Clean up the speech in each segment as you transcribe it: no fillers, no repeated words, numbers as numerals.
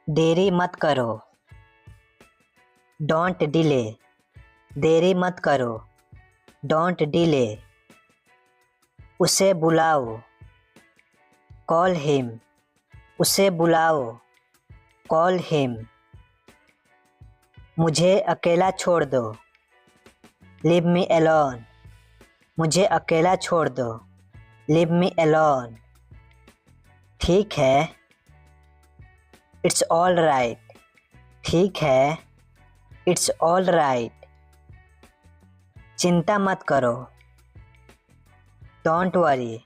देरी मत करो। Don't delay. देरी मत करो। Don't delay. उसे बुलाओ। Call him. उसे बुलाओ। Call him. मुझे अकेला छोड़ दो। Leave me alone. मुझे अकेला छोड़ दो। Leave me alone. ठीक है। It's all right. ठीक है। It's all right. चिंता मत करो। Don't worry.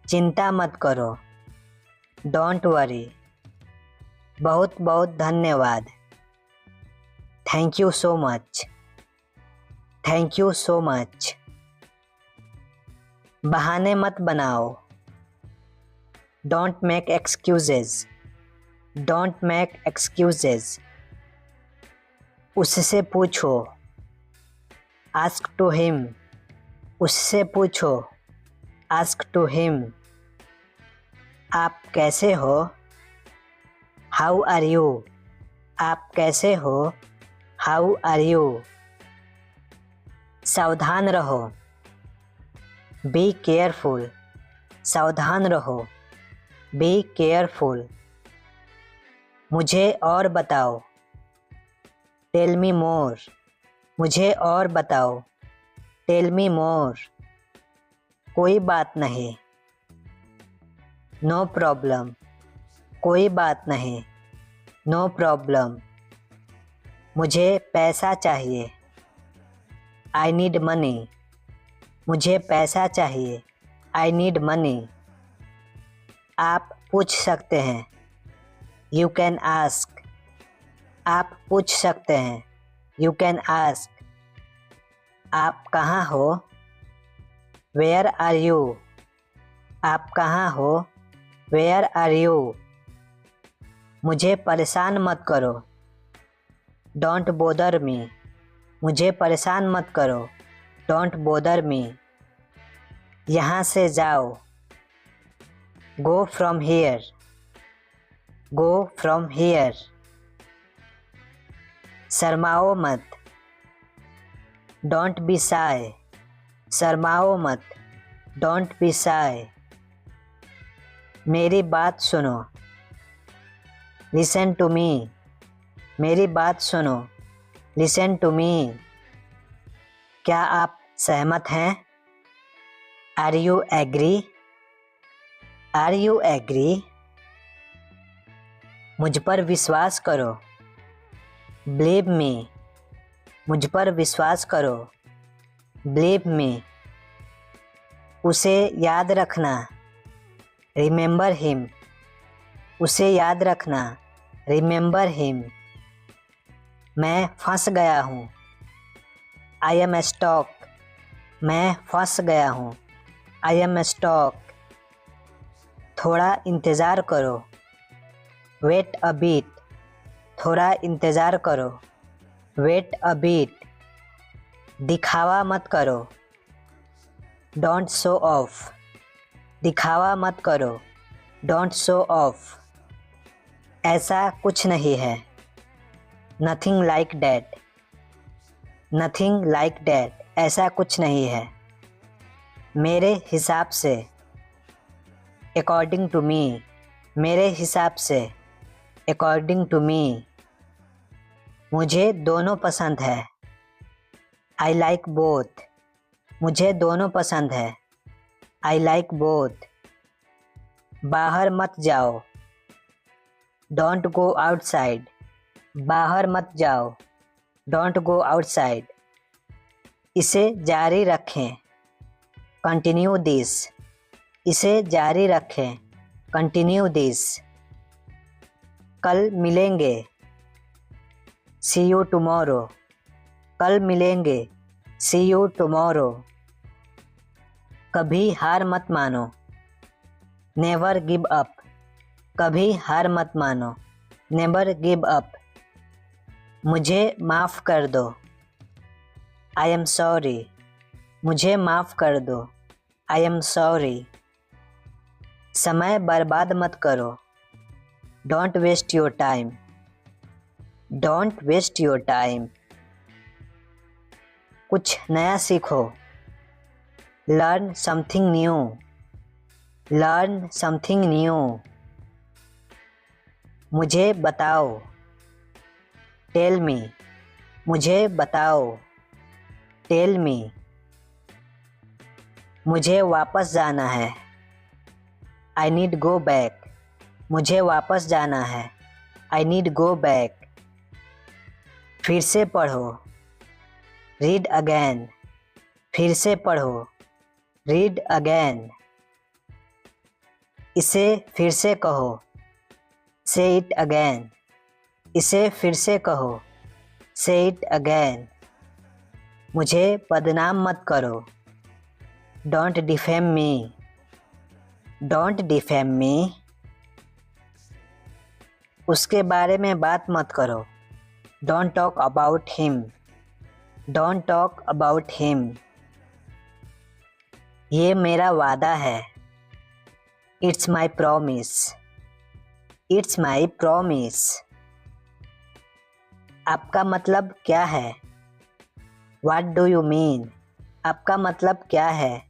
चिंता मत करो। Don't worry. बहुत बहुत धन्यवाद। Thank you so much. Thank you so much. बहाने मत बनाओ। Don't make excuses. Don't make excuses. उससे पूछो। Ask to him. उससे पूछो। Ask to him. आप कैसे हो? How are you? आप कैसे हो? How are you? सावधान रहो। Be careful. सावधान रहो। Be careful. मुझे और बताओ। Tell me more. मुझे और बताओ। Tell me more. कोई बात नहीं। No problem. कोई बात नहीं। No problem. मुझे पैसा चाहिए। I need money. मुझे पैसा चाहिए। I need money. आप पूछ सकते हैं। You can ask. आप पूछ सकते हैं। You can ask. आप कहाँ हो? Where are you? आप कहाँ हो? Where are you? मुझे परेशान मत करो। Don't bother me. मुझे परेशान मत करो। Don't bother me. यहाँ से जाओ। Go from here. Go from here. शर्माओ मत। Don't be shy. शर्माओ मत। Don't be shy. मेरी बात सुनो। Listen to me. मेरी बात सुनो। Listen to me. क्या आप सहमत हैं? Are you agree? Are you agree? मुझ पर विश्वास करो। Believe me. मुझ पर विश्वास करो। Believe me. उसे याद रखना। Remember him. उसे याद रखना। Remember him. मैं फंस गया हूँ। I am stuck. मैं फंस गया हूँ। I am stuck. थोड़ा इंतज़ार करो। Wait a bit. थोड़ा इंतज़ार करो। Wait a bit. दिखावा मत करो। Don't show off. दिखावा मत करो। Don't show off. ऐसा कुछ नहीं है। Nothing like that. Nothing like that. ऐसा कुछ नहीं है। मेरे हिसाब से। According to me. मेरे हिसाब से। According to me. मुझे दोनों पसंद है। I like both. मुझे दोनों पसंद है। I like both. बाहर मत जाओ। Don't go outside. बाहर मत जाओ। Don't go outside. इसे जारी रखें। Continue this. इसे जारी रखें। Continue this. कल मिलेंगे। See you tomorrow. कल मिलेंगे। See you tomorrow. कभी हार मत मानो। Never give up. कभी हार मत मानो। Never give up. मुझे माफ़ कर दो। I am sorry. मुझे माफ़ कर दो। I am sorry. समय बर्बाद मत करो। Don't waste your time. Don't waste your time. कुछ नया सीखो। Learn something new. Learn something new. मुझे बताओ। Tell me. मुझे बताओ। Tell me. मुझे वापस जाना है। I need go back. मुझे वापस जाना है। I need go back. फिर से पढ़ो। Read again. फिर से पढ़ो। Read again. इसे फिर से कहो। से इट अगेन। इसे फिर से कहो। से इट अगेन। मुझे बदनाम मत करो। Don't defame me. Don't defame me. उसके बारे में बात मत करो। Don't talk about him. Don't talk about him. ये मेरा वादा है। It's my promise. It's my promise. आपका मतलब क्या है? What do you mean? आपका मतलब क्या है?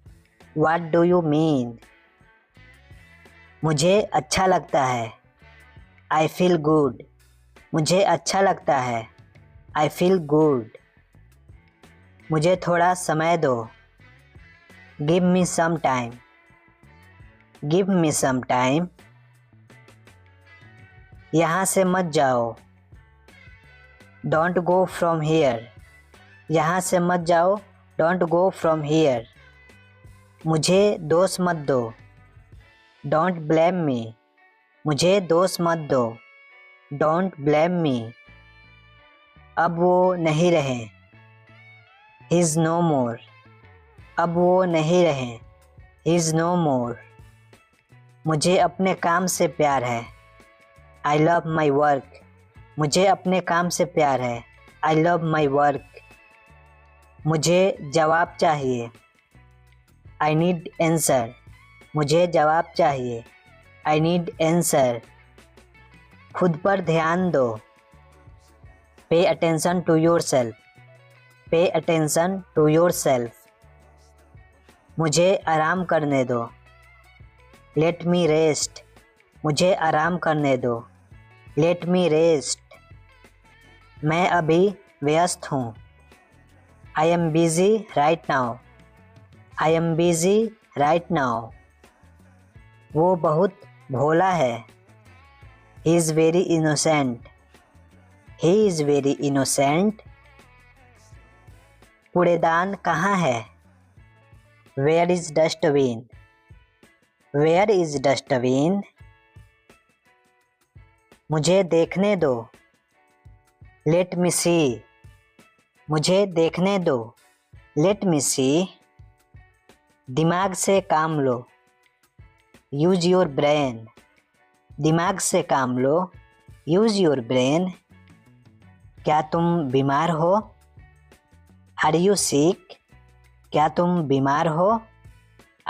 What do you mean? मुझे अच्छा लगता है। I feel good. मुझे अच्छा लगता है। I feel good. मुझे थोड़ा समय दो। Give me some time. Give me some time. यहाँ से मत जाओ। Don't go from here. यहाँ से मत जाओ। Don't go from here. मुझे दोष मत दो। Don't blame me. मुझे दोष मत दो। Don't blame me. अब वो नहीं रहे। He's no more. अब वो नहीं रहे। He's no more. मुझे अपने काम से प्यार है। I love my work. मुझे अपने काम से प्यार है। I love my work. मुझे जवाब चाहिए। I need answer. मुझे जवाब चाहिए। I need answer. खुद पर ध्यान दो। Pay attention to yourself. Pay attention to yourself. मुझे आराम करने दो। Let me rest. मुझे आराम करने दो। Let me rest. मैं अभी व्यस्त हूँ। I am busy right now. I am busy right now. वो बहुत भोला है। He is very innocent. He is very innocent. कूड़ेदान कहाँ है? Where is dustbin? Where is dustbin? मुझे देखने दो। Let me see. मुझे देखने दो। Let me see. दिमाग से काम लो। Use your brain. दिमाग से काम लो। Use your brain. क्या तुम बीमार हो? Are you sick? क्या तुम बीमार हो?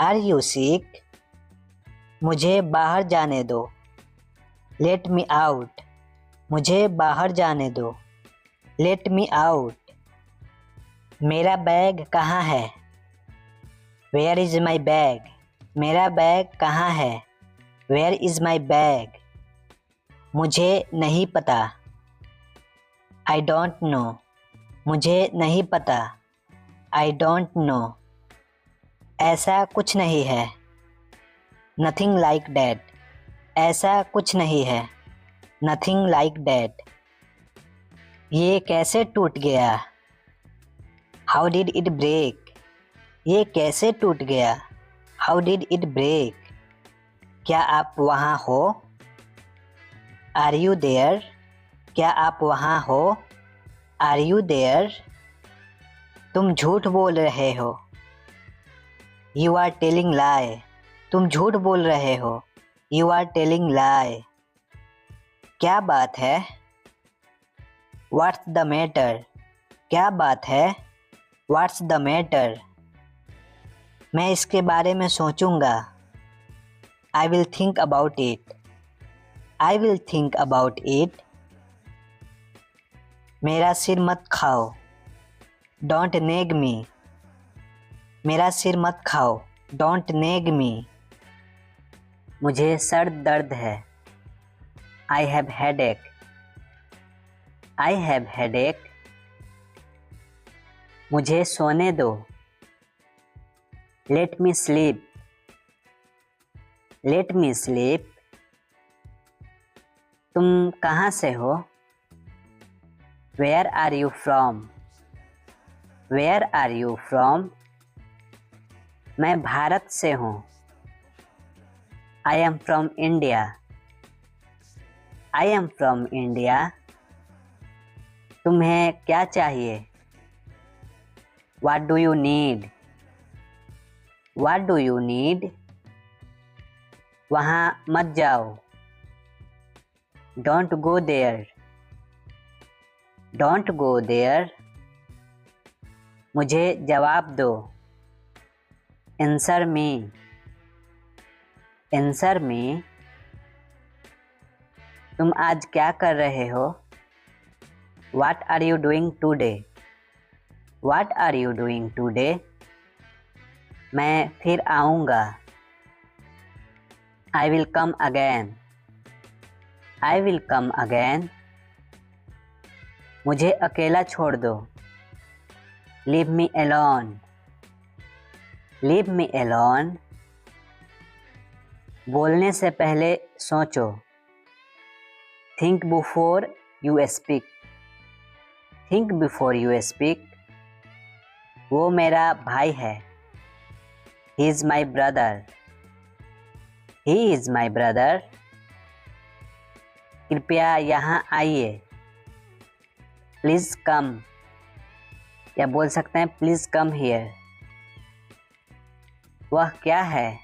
Are you sick? मुझे बाहर जाने दो। Let me out. मुझे बाहर जाने दो। Let me out. मेरा बैग कहाँ है? Where is my bag? मेरा बैग कहाँ है? Where is my bag? मुझे नहीं पता। I don't know. मुझे नहीं पता। I don't know. ऐसा कुछ नहीं है। Nothing like that. ऐसा कुछ नहीं है। Nothing like that. ये कैसे टूट गया? How did it break? ये कैसे टूट गया? How did it break? क्या आप वहाँ हो? Are you there? क्या आप वहाँ हो? Are you there? तुम झूठ बोल रहे हो। You are telling lie. तुम झूठ बोल रहे हो। You are telling lie. क्या बात है? What's the matter? क्या बात है? What's the matter? मैं इसके बारे में सोचूंगा। I will think about it. I will think about it. मेरा सिर मत खाओ, डोंट नेग मी। मेरा सिर मत खाओ, डोंट नेग मी। मुझे सर दर्द है, I have headache. I have headache. मुझे सोने दो, let me sleep. Let me sleep. तुम कहाँ से हो? Where are you from? Where are you from? मैं भारत से हूँ, I am from India. I am from India. तुम्हें क्या चाहिए? What do you need? What do you need? वहाँ मत जाओ, Don't go there. Don't go there. मुझे जवाब दो, Answer me. Answer me. तुम आज क्या कर रहे हो? What are you doing today? What are you doing today? मैं फिर आऊँगा, I will come again. I will come again. मुझे अकेला छोड़ दो, Leave me alone. Leave me alone. बोलने से पहले सोचो, Think before you speak. Think before you speak. वो मेरा भाई है, He is my brother. He is my brother. कृपया यहाँ आइए, Please come. या बोल सकते हैं Please come here. वह क्या है?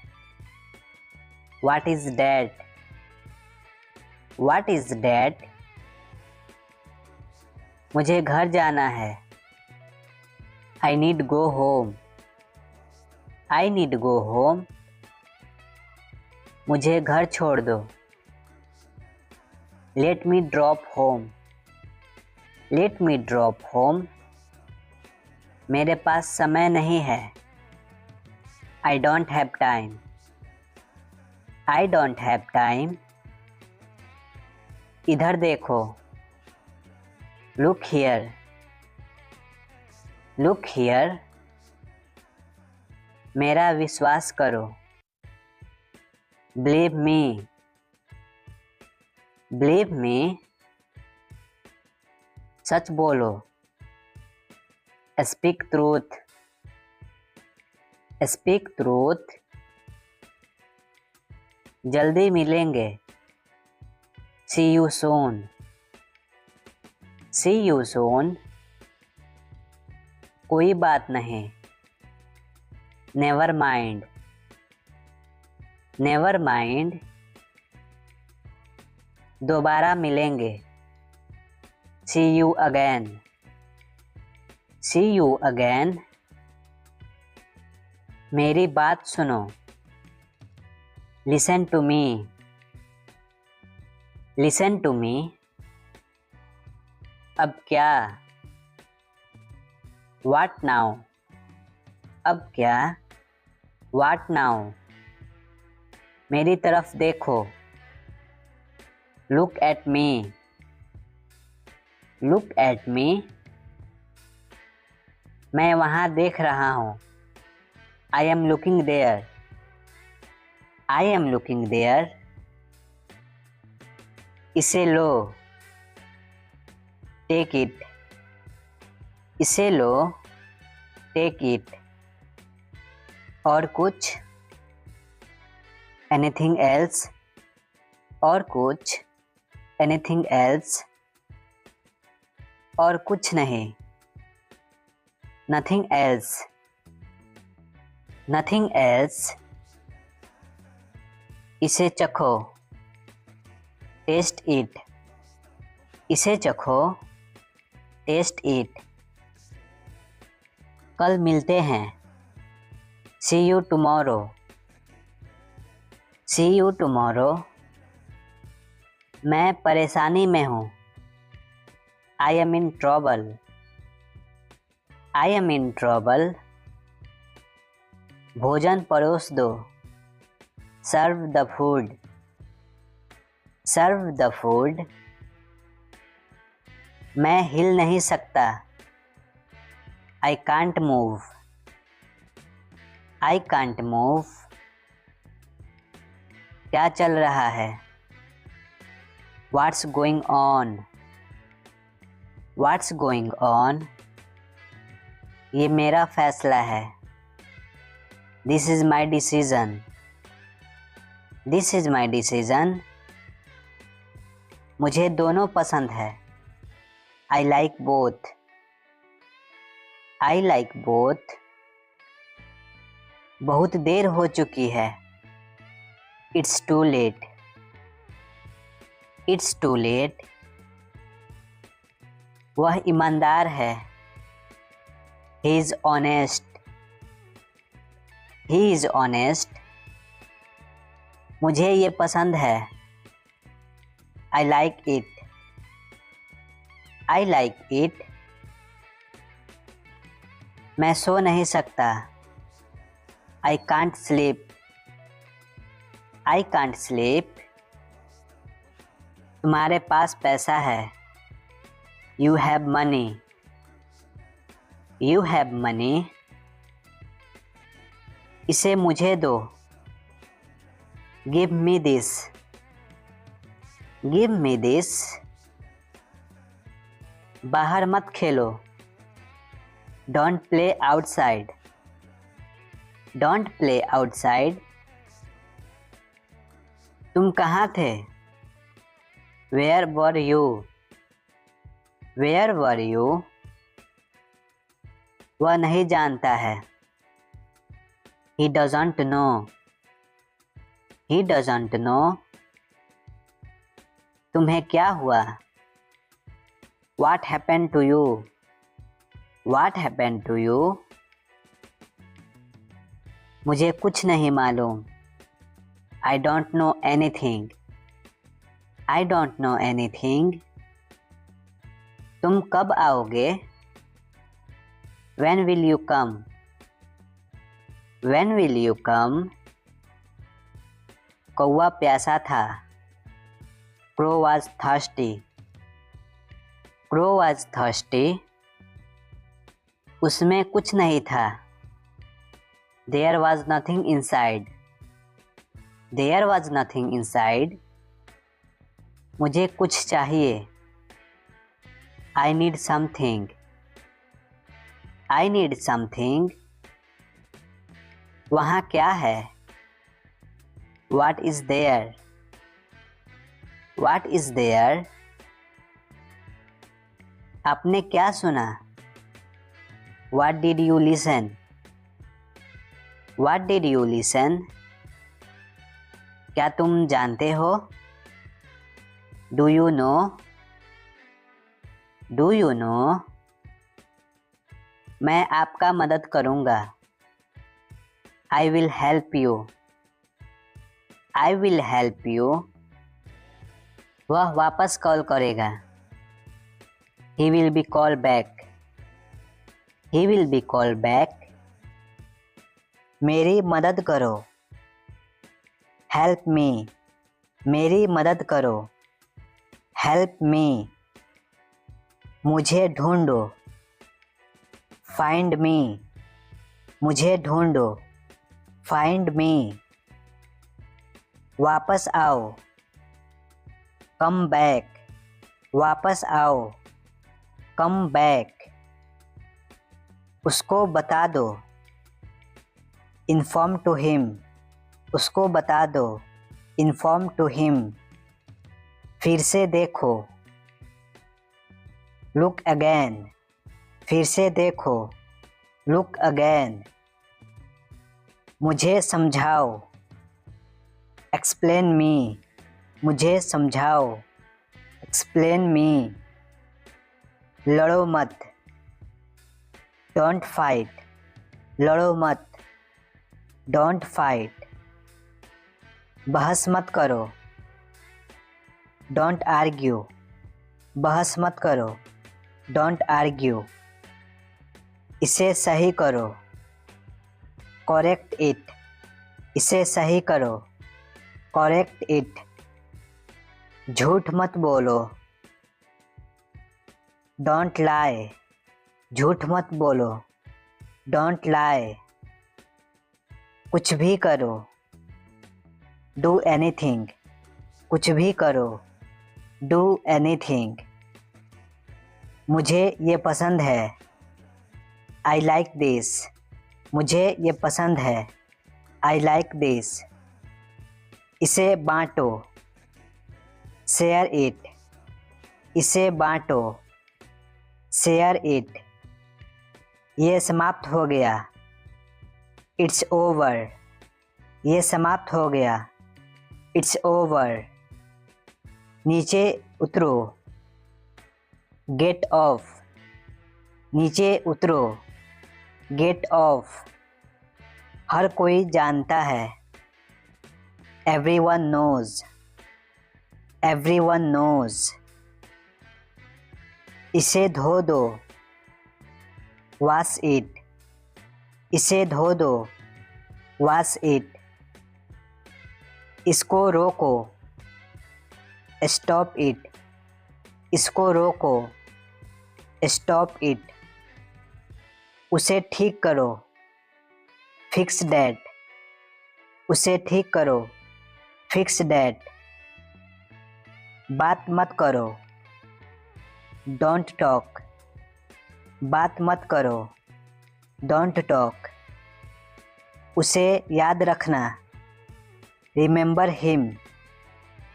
What is that? What is that? मुझे घर जाना है, I need go home. I need go home. मुझे घर छोड़ दो, Let me drop home. Let me drop home. मेरे पास समय नहीं है, I don't have time. I don't have time. इधर देखो, Look here. Look here. मेरा विश्वास करो, Believe me. Believe me. सच बोलो, Speak truth. Speak truth. जल्दी मिलेंगे, See you soon. See you soon. कोई बात नहीं, Never mind. Never mind. दोबारा मिलेंगे, See you again. See you again. मेरी बात सुनो, Listen to me. Listen to me. अब क्या? What now? अब क्या? What now? मेरी तरफ देखो, Look at me. Look at me. मैं वहाँ देख रहा हूँ, I am looking there. I am looking there. इसे लो, Take it. इसे लो, Take it. और कुछ? Anything else? और कुछ? Anything else? और कुछ नहीं, Nothing else. Nothing else. इसे चखो, Taste it. इसे चखो, Taste it. कल मिलते हैं, See you tomorrow. See you tomorrow. मैं परेशानी में हूँ, I am in trouble. I am in trouble. भोजन परोस दो. Serve the food. Serve the food. मैं हिल नहीं सकता. I can't move. I can't move. क्या चल रहा है? What's going on? What's going on? ये मेरा फैसला है. This is my decision. This is my decision. मुझे दोनों पसंद है. I like both. I like both. बहुत देर हो चुकी है. It's too late. It's too late. वह ईमानदार है. He is honest. He is honest. मुझे ये पसंद है. I like it. I like it. मैं सो नहीं सकता. I can't sleep. I can't sleep. तुम्हारे पास पैसा है. You have money. You have money. इसे मुझे दो. Give me this. Give me this. बाहर मत खेलो. Don't play outside. Don't play outside. तुम कहाँ थे? Where were you? Where were you? वह नहीं जानता है. He doesn't know. He doesn't know. तुम्हें क्या हुआ? What happened to you? What happened to you? मुझे कुछ नहीं मालूम. I don't know anything. I don't know anything. तुम कब आओगे? When will you come? When will you come? कौवा प्यासा था. Crow was thirsty. Crow was thirsty. उसमें कुछ नहीं था. There was nothing inside. There was nothing inside. मुझे कुछ चाहिए. I need something. I need something. वहाँ क्या है? What is there? What is there? आपने क्या सुना? What did you listen? What did you listen? क्या तुम जानते हो? Do you know? Do you know? मैं आपका मदद करूँगा. I will help you. I will help you. वह वापस कॉल करेगा. He will be called back. He will be called back. मेरी मदद करो. Help me. मेरी मदद करो. Help me. मुझे ढूंढो. Find me. मुझे ढूंढो. Find me. वापस आओ. Come back. वापस आओ. Come back. उसको बता दो. Inform to him. उसको बता दो. Inform to him. फिर से देखो. Look again. फिर से देखो. Look again. मुझे समझाओ. Explain me. मुझे समझाओ. Explain me. लड़ो मत. Don't fight. लड़ो मत. Don't fight. बहस मत करो. Don't argue. बहस मत करो. डोंट आर्ग्यू, इसे सही करो, करेक्ट इट, इसे सही करो, करेक्ट इट, झूठ मत बोलो, डोंट लाई, झूठ मत बोलो, डोंट लाई, कुछ भी करो, डू एनीथिंग, कुछ भी करो, डू एनीथिंग, मुझे ये पसंद है, आई लाइक दिस, मुझे ये पसंद है, आई लाइक दिस, इसे बांटो, शेयर इट, इसे बांटो, शेयर इट, ये समाप्त हो गया, इट्स ओवर, ये समाप्त हो गया, इट्स ओवर, नीचे उतरो, गेट ऑफ, नीचे उतरो, गेट ऑफ, हर कोई जानता है, एवरीवन नोज, एवरीवन नोज, इसे धो दो, वॉश इट, इसे धो दो, वॉश इट, इसको रोको, स्टॉप इट, इसको रोको, स्टॉप इट, उसे ठीक करो, फिक्स दैट, उसे ठीक करो, फिक्स दैट, बात मत करो, डोंट टॉक, बात मत करो, डोंट टॉक, उसे याद रखना, रिमेंबर हिम,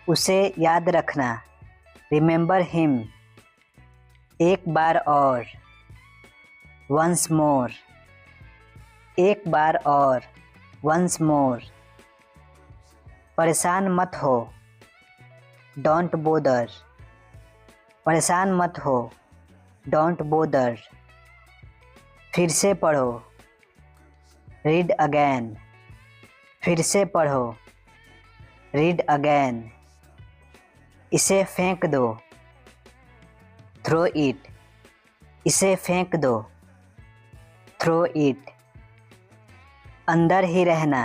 उसे याद रखना, रिमेंबर हिम, एक बार और, वंस मोर, एक बार और, वंस मोर, परेशान मत हो, डोंट बोदर, परेशान मत हो, डोंट बोदर, फिर से पढ़ो, रीड अगैन, फिर से पढ़ो, रीड अगैन, इसे फेंक दो, थ्रो इट, इसे फेंक दो, थ्रो इट, अंदर ही रहना,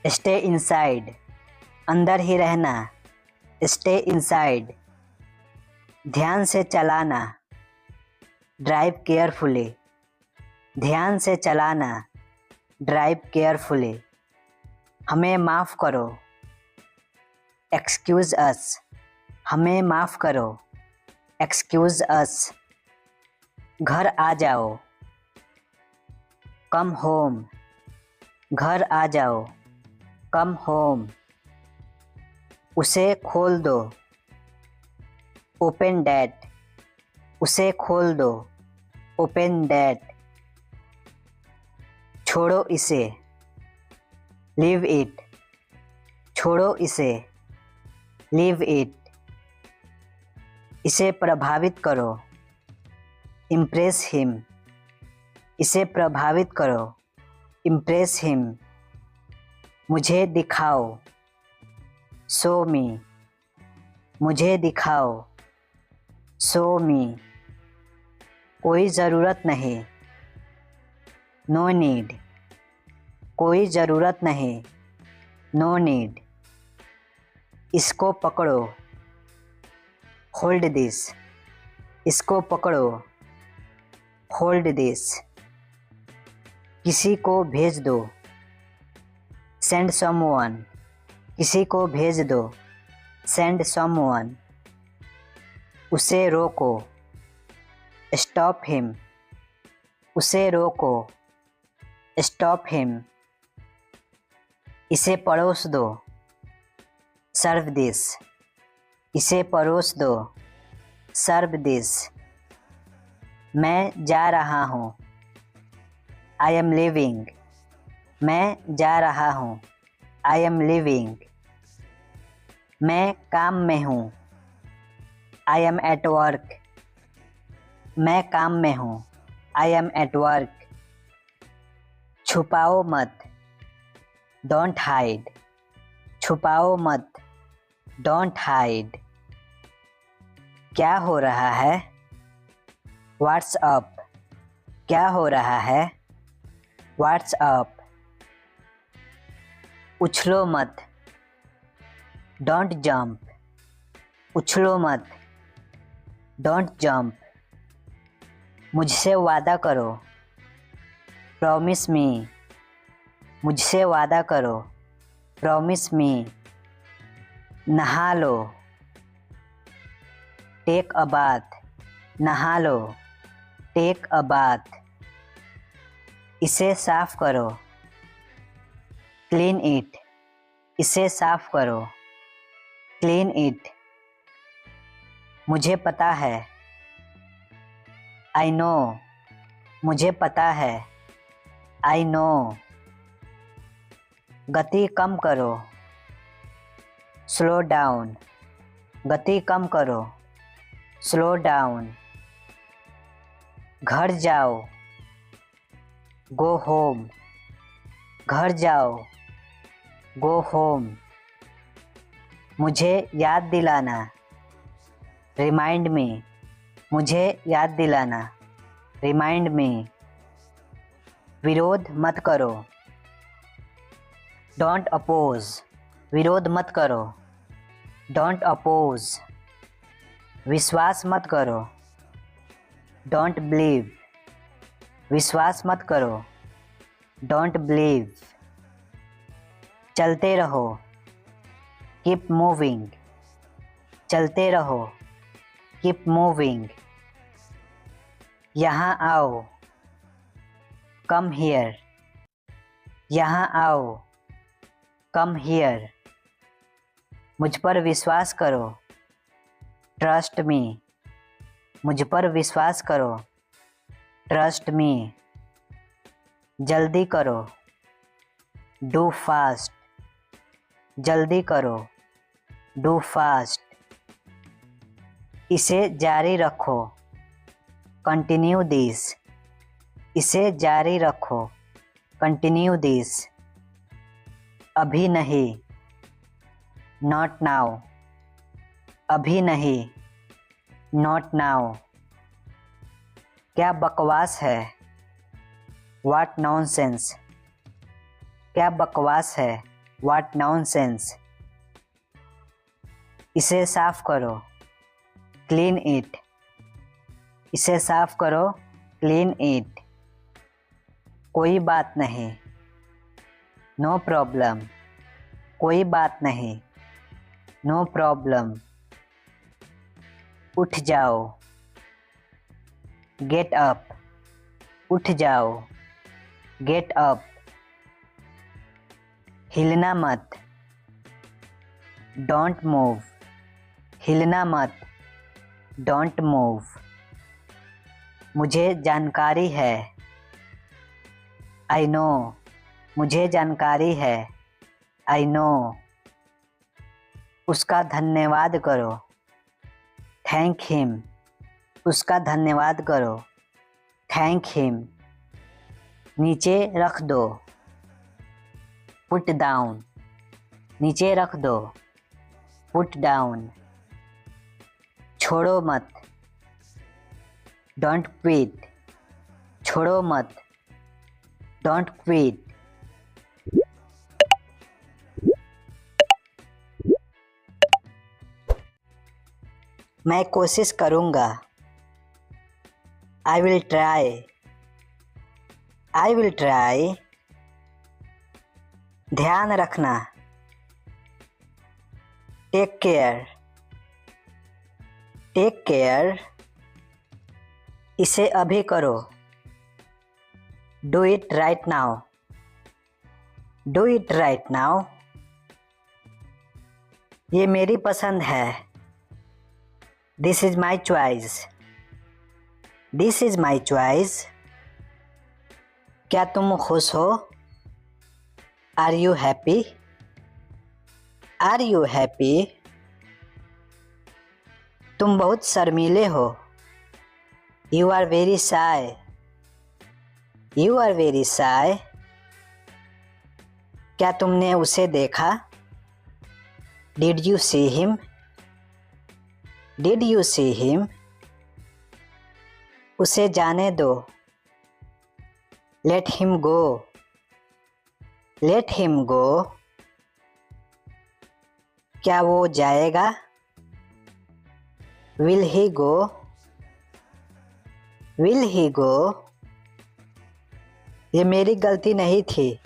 स्टे इनसाइड, अंदर ही रहना, स्टे इनसाइड, ध्यान से चलाना, ड्राइव केयरफुली, ध्यान से चलाना, ड्राइव केयरफुली, हमें माफ़ करो, एक्सक्यूज़ अस, हमें माफ़ करो, एक्सक्यूज़ अस, घर आ जाओ, कम होम, घर आ जाओ, कम होम, उसे खोल दो, ओपन दैट, उसे खोल दो, ओपन दैट, छोड़ो इसे, लीव इट, छोड़ो इसे, लीव इट, इसे प्रभावित करो, इम्प्रेस हिम, इसे प्रभावित करो, इम्प्रेस हिम, मुझे दिखाओ, शो मी, मुझे दिखाओ, शो मी, कोई ज़रूरत नहीं, नो नीड, कोई ज़रूरत नहीं, नो नीड, इसको पकड़ो, होल्ड दिस, इसको पकड़ो, होल्ड दिस, किसी को भेज दो, सेंड समवन, किसी को भेज दो, सेंड समवन, उसे रोको, स्टॉप हिम, उसे रोको, स्टॉप हिम, इसे परोस दो, सर्व दिस, इसे परोस दो, सर्व दिस, मैं जा रहा हूँ, आई एम लिविंग, मैं जा रहा हूँ, आई एम लिविंग, मैं काम में हूँ, आई एम एट वर्क, मैं काम में हूँ, आई एम एट वर्क, छुपाओ मत, डोंट हाइड, छुपाओ मत, डोंट हाइड, क्या हो रहा है? What's up? क्या हो रहा है? What's up? उछलो मत। Don't jump. उछलो मत। Don't jump. मुझसे वादा करो। Promise me. मुझसे वादा करो। Promise me. नहा लो। Take a bath. नहा लो। Take a bath. इसे साफ करो। Clean it. इसे साफ करो। Clean it. मुझे पता है। I know. मुझे पता है। I know. गति कम करो। Slow down. गति कम करो। Slow down. घर जाओ। Go home. घर जाओ। Go home. मुझे याद दिलाना। Remind me. मुझे याद दिलाना। Remind me. विरोध मत करो। Don't oppose. विरोध मत करो। Don't oppose. विश्वास मत करो। Don't believe. विश्वास मत करो। Don't believe. चलते रहो। Keep moving. चलते रहो। Keep moving. यहाँ आओ। Come here. यहाँ आओ। Come here. मुझ पर विश्वास करो। ट्रस्ट मी। मुझ पर विश्वास करो। ट्रस्ट मी। जल्दी करो। Do fast. जल्दी करो। Do fast. इसे जारी रखो। Continue this. इसे जारी रखो। Continue this. अभी नहीं। Not now. अभी नहीं। Not now. क्या बकवास है? What nonsense. क्या बकवास है? What nonsense. इसे साफ करो। Clean it. इसे साफ करो। Clean it. कोई बात नहीं। No problem. कोई बात नहीं। No problem. उठ जाओ। Get up. उठ जाओ। Get up. हिलना मत। Don't move. हिलना मत। Don't move. मुझे जानकारी है। I know. मुझे जानकारी है। I know. उसका धन्यवाद करो। Thank him. उसका धन्यवाद करो। Thank him. नीचे रख दो। Put down. नीचे रख दो। Put down. छोड़ो मत। Don't quit. छोड़ो मत। Don't quit. मैं कोशिश करूँगा। आई will try. I will try. ध्यान रखना। Take care. Take care. इसे अभी करो। Do it right now. Do it right now. ये मेरी पसंद है। This is my choice. This is my choice. क्या तुम खुश हो? Are you happy? Are you happy? तुम बहुत शर्मीले हो। You are very shy. You are very shy. क्या तुमने उसे देखा? Did you see him? Did you see him? उसे जाने दो। Let him go. Let him go. क्या वो जाएगा? Will he go? Will he go? ये मेरी गलती नहीं थी।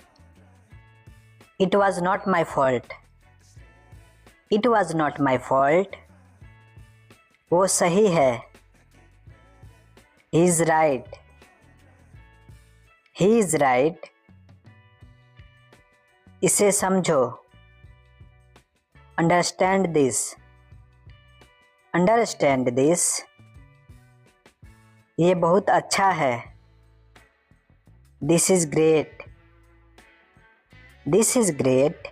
It was not my fault. It was not my fault. वो सही है। He is right. He is right. इसे समझो। Understand this. Understand this. ये बहुत अच्छा है। This is great. This is great.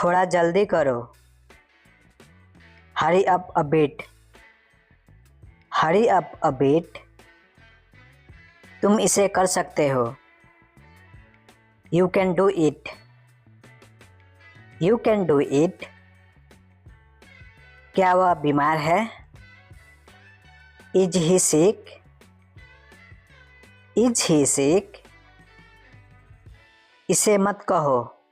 थोड़ा जल्दी करो। Hurry up a bit. Hurry up a bit. तुम इसे कर सकते हो। You can do it. You can do it. क्या वह बीमार है? Is he sick? Is he sick? इसे मत कहो।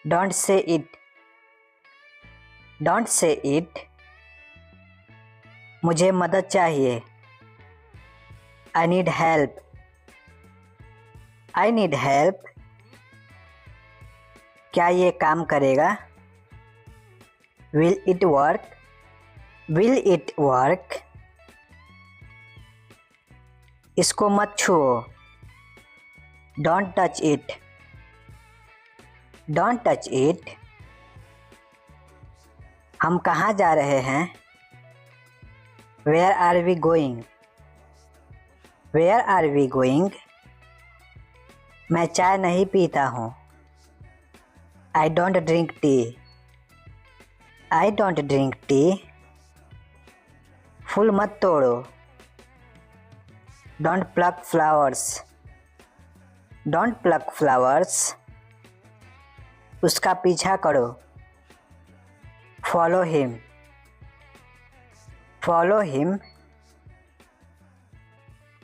Don't say it. Don't say it. मुझे मदद चाहिए। I need help. I need help. क्या ये काम करेगा? Will it work? Will it work? इसको मत छुओ। Don't touch it. Don't touch it. हम कहाँ जा रहे हैं? Where are we going? Where are we going? मैं चाय नहीं पीता हूँ। I don't drink tea. I don't drink tea. फूल मत तोड़ो। Don't pluck flowers. Don't pluck flowers. उसका पीछा करो। Follow him. Follow him.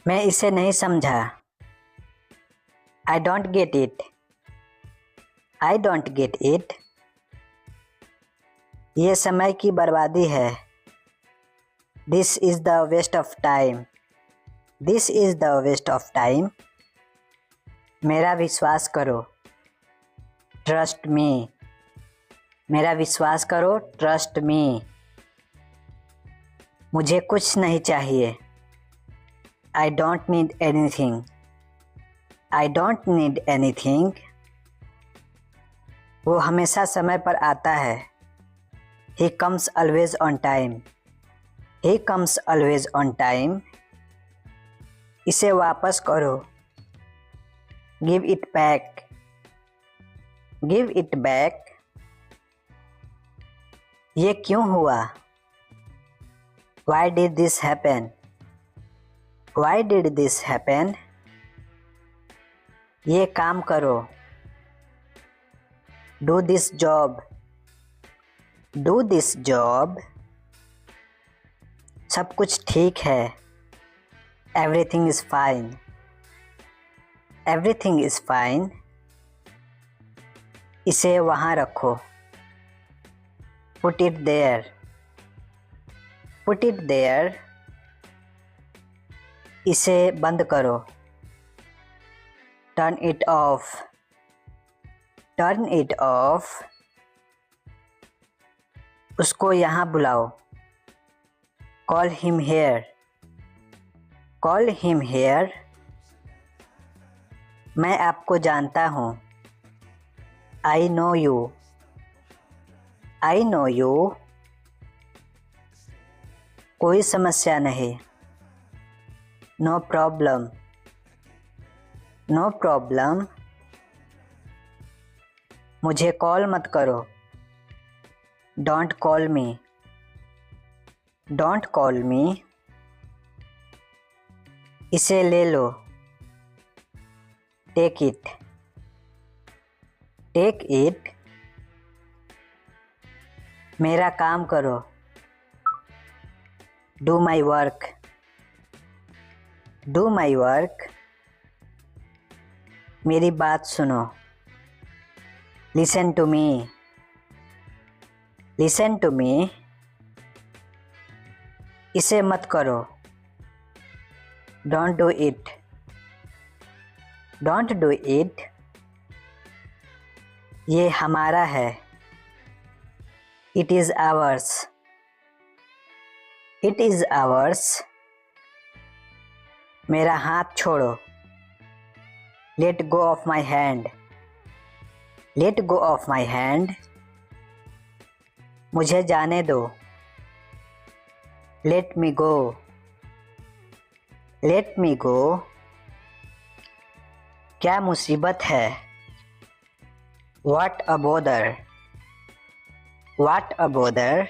मैं इसे नहीं समझा। I don't get it. I don't get it. ये समय की बर्बादी है। This is the waste of time. This is the waste of time. मेरा विश्वास करो। Trust me. मेरा विश्वास करो। Trust me. मुझे कुछ नहीं चाहिए। I don't need anything. I don't need anything. वो हमेशा समय पर आता है। He comes always on time. He comes always on time. इसे वापस करो। Give it back. Give it back. ये क्यों हुआ? Why did this happen? Why did this happen? ये काम करो। Do this job. Do this job. सब कुछ ठीक है। Everything is fine. Everything is fine. इसे वहाँ रखो। Put it there. Put it there. इसे बंद करो। Turn it off. Turn it off. उसको यहाँ बुलाओ। Call him here. Call him here. मैं आपको जानता हूँ। I know you. I know you. कोई समस्या नहीं। No problem. No problem. मुझे कॉल मत करो। Don't call me. Don't call me. इसे ले लो। Take it. Take it. मेरा काम करो। Do my work. Do my work. मेरी बात सुनो। Listen to me. Listen to me. इसे मत करो। Don't do it. Don't do it. ये हमारा है। It is ours. It is ours. मेरा हाथ छोड़ो। Let go of my hand. Let go of my hand. मुझे जाने दो। लेट मी गो। लेट मी गो। क्या मुसीबत है। What a bother. What a bother.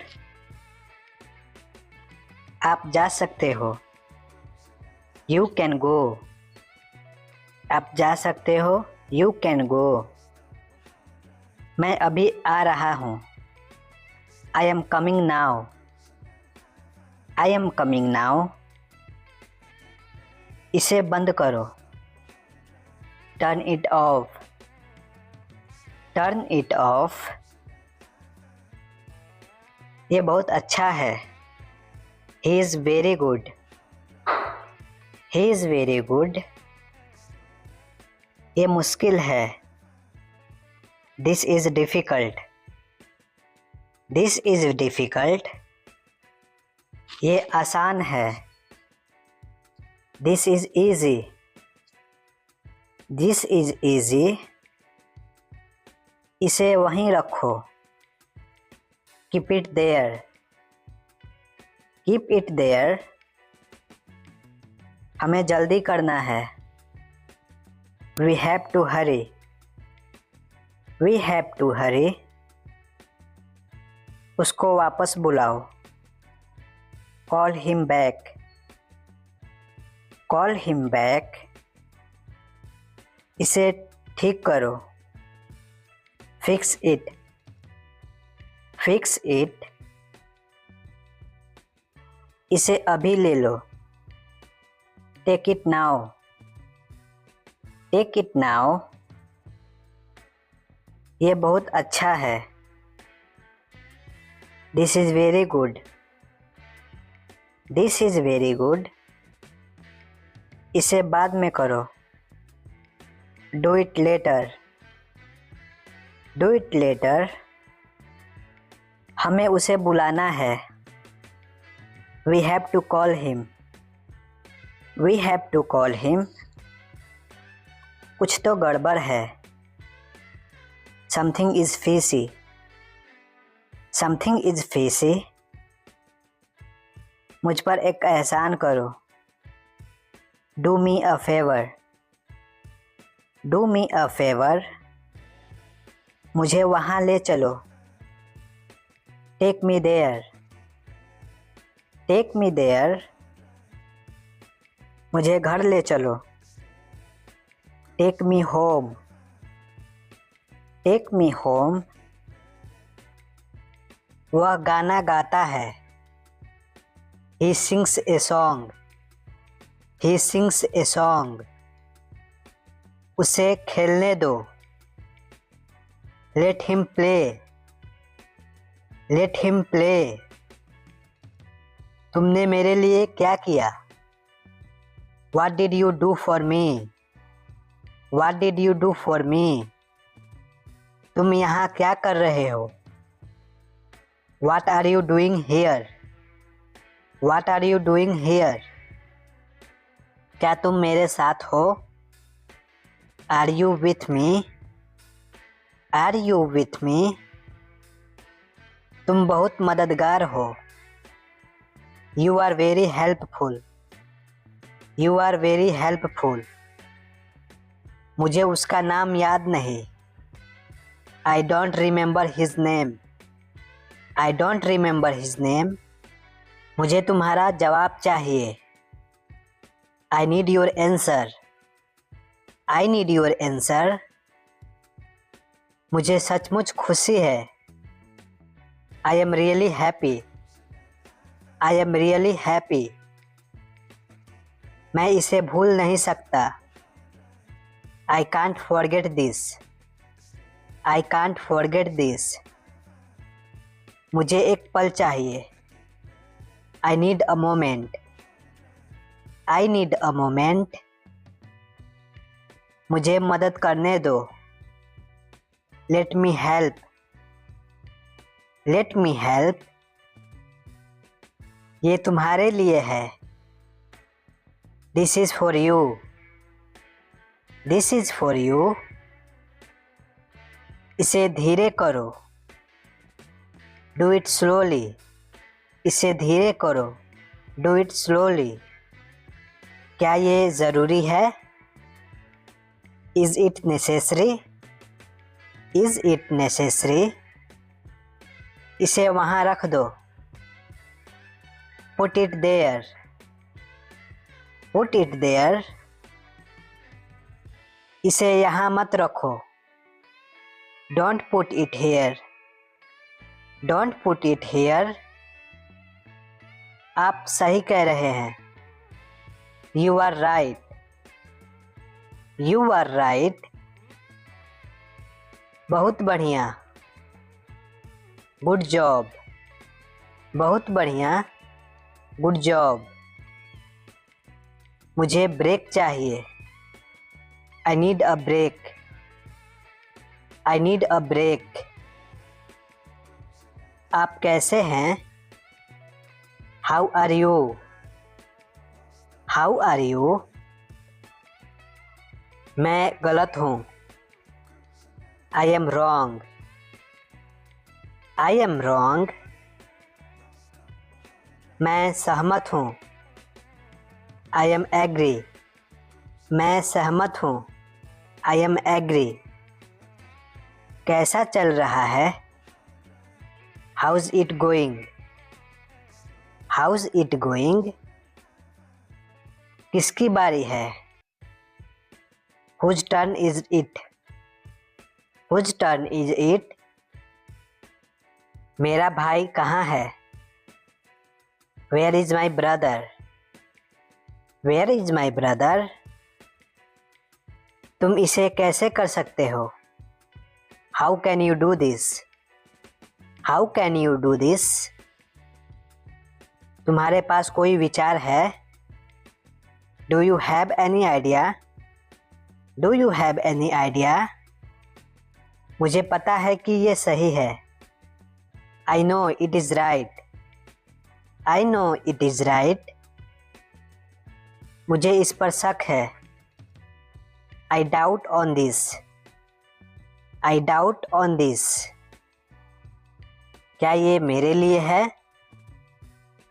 आप जा सकते हो। You can go. आप जा सकते हो। You can go. मैं अभी आ रहा हूँ। I am coming now. I am coming now. इसे बंद करो। Turn it off. Turn it off. ये बहुत अच्छा है। He is very good. He is very good. ये मुश्किल है। This is difficult. This is difficult. ये आसान है। This is easy. This is easy. इसे वहीं रखो। Keep it there. Keep it there. हमें जल्दी करना है। We have to hurry. We have to hurry. उसको वापस बुलाओ। Call him back. Call him back. इसे ठीक करो। Fix it. Fix it. इसे अभी ले लो। Take it now. Take it now. ये बहुत अच्छा है। This is very good. This is very good. इसे बाद में करो। Do it later. Do it later. हमें उसे बुलाना है। We have to call him. We have to call him. कुछ तो गड़बड़ है। Something is fishy. Something is fishy. मुझ पर एक एहसान करो। Do me a favor. Do me a favor. मुझे वहाँ ले चलो। Take me there. Take me there. मुझे घर ले चलो। Take me home. Take me home. वह गाना गाता है। He sings a song. He sings a song. उसे खेलने दो। Let him play. Let him play. तुमने मेरे लिए क्या किया? What did you do for me? What did you do for me? तुम यहाँ क्या कर रहे हो? What are you doing here? What are you doing here? क्या तुम मेरे साथ हो? Are you with me? Are you with me? तुम बहुत मददगार हो। You are very helpful. You are very helpful. मुझे उसका नाम याद नहीं। I don't remember his name. I don't remember his name. मुझे तुम्हारा जवाब चाहिए। I need your answer. I need your answer. मुझे सचमुच खुशी है। I am really happy. I am really happy. मैं इसे भूल नहीं सकता. I can't forget this. I can't forget this. मुझे एक पल चाहिए. I need a moment. I need a moment. मुझे मदद करने दो. Let me help. Let me help. ये तुम्हारे लिए है. This is for you. This is for you. इसे धीरे करो. Do it slowly. इसे धीरे करो. Do it slowly. क्या ये ज़रूरी है? Is it necessary? Is it necessary? इसे वहाँ रख दो. Put it there. Put it there. इसे यहाँ मत रखो. Don't put it here. Don't put it here. आप सही कह रहे हैं. You are right. You are right. बहुत बढ़िया. Good job. बहुत बढ़िया. Good job. मुझे ब्रेक चाहिए. I need a break. I need a break. आप कैसे हैं? How are you? How are you? मैं गलत हूँ. I am wrong. I am wrong. मैं सहमत हूँ. I am agree. मैं सहमत हूँ. I am agree. कैसा चल रहा है? How's it going? How's it going? किसकी बारी है? Whose turn is it? Whose turn is it? मेरा भाई कहाँ है? Where is my brother? Where is my brother? तुम इसे कैसे कर सकते हो? How can you do this? How can you do this? तुम्हारे पास कोई विचार है? Do you have any idea? Do you have any idea? मुझे पता है कि ये सही है. I know it is right. I know it is right. मुझे इस पर शक है. I doubt on this. I doubt on this. क्या ये मेरे लिए है?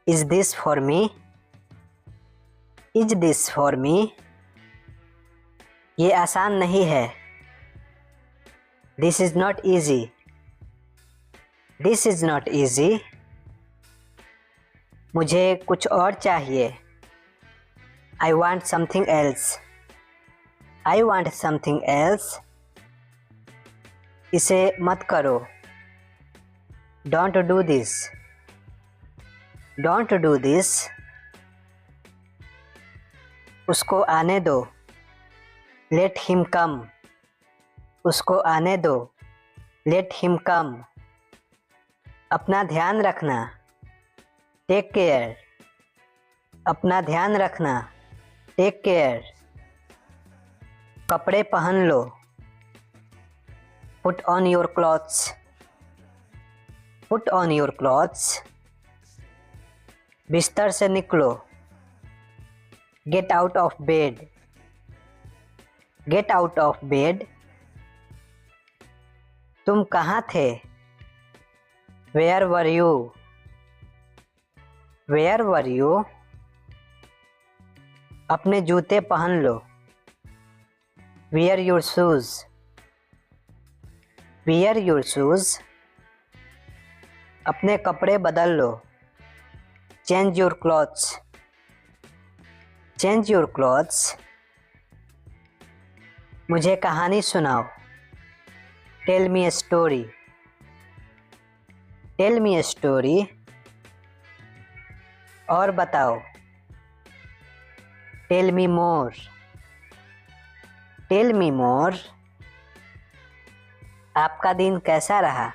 Is this for me? Is this for me? ये आसान नहीं है. This is not easy. This is not easy. मुझे कुछ और चाहिए. I want something else. I want something else. इसे मत करो. Don't do this. Don't do this. उसको आने दो. Let him come. उसको आने दो. Let him come. अपना ध्यान रखना. Take care. अपना ध्यान रखना. Take care. कपड़े पहन लो. Put on your clothes. Put on your clothes. बिस्तर से निकलो. Get out of bed. Get out of bed. तुम कहाँ थे? Where were you? Where were you? अपने जूते पहन लो. Wear your shoes. Wear your shoes. अपने कपड़े बदल लो. Change your clothes. Change your clothes. मुझे कहानी सुनाओ. Tell me a story. Tell me a story. और बताओ। Tell me more. Tell me more. आपका दिन कैसा रहा?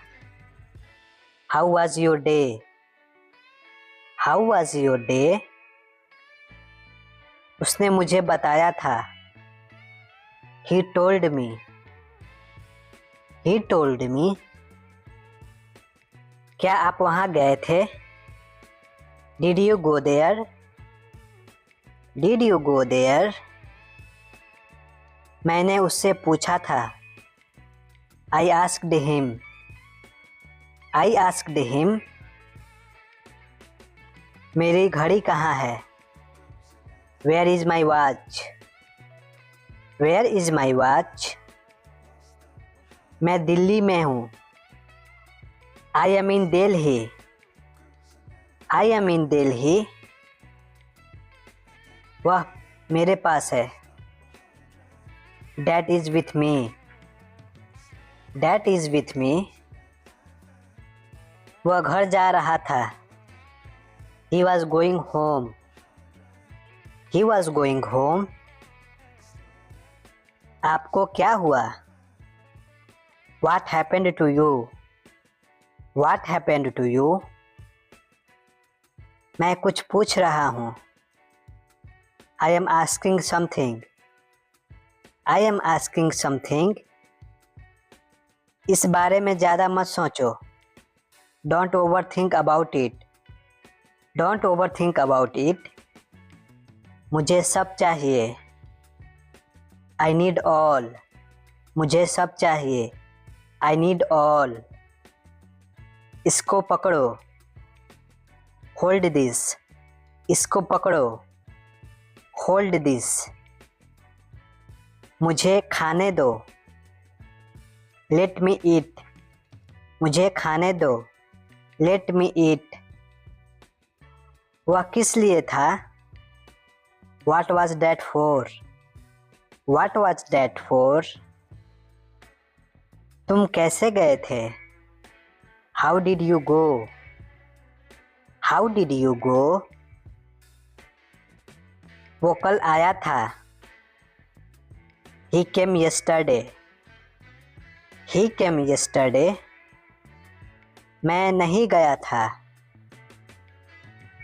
How was your day? How was your day? उसने मुझे बताया था। He told me. He told me. क्या आप वहाँ गए थे? Did you go there? Did you go there? मैंने उससे पूछा था। I asked him. I asked him. मेरी घड़ी कहाँ है? Where is my watch? Where is my watch? मैं दिल्ली में हूँ। I am in Delhi. I am in Delhi. वह मेरे पास है। That is with me. That is with me. वह घर जा रहा था। He was going home. He was going home. आपको क्या हुआ? What happened to you? What happened to you? मैं कुछ पूछ रहा हूँ। I am asking something. I am asking something. इस बारे में ज़्यादा मत सोचो। Don't overthink about it. Don't overthink about it. मुझे सब चाहिए। I need all. मुझे सब चाहिए। I need all. इसको पकड़ो। Hold this. इसको पकड़ो। Hold this. मुझे खाने दो। Let me eat. मुझे खाने दो। Let me eat. वह किस लिए था? What was that for? What was that for? तुम कैसे गए थे? How did you go? How did you go? वो कल आया था। He came yesterday. He came yesterday. मैं नहीं गया था।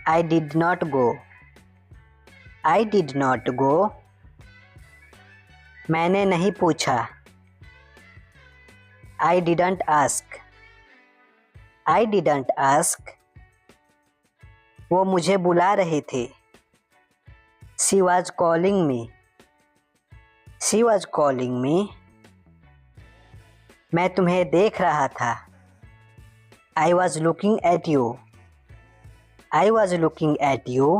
I did not go. I did not go. मैंने नहीं पूछा। I didn't ask. I didn't ask. वो मुझे बुला रही थी। She was calling me. She was calling me. मैं तुम्हें देख रहा था। I was looking at you. I was looking at you.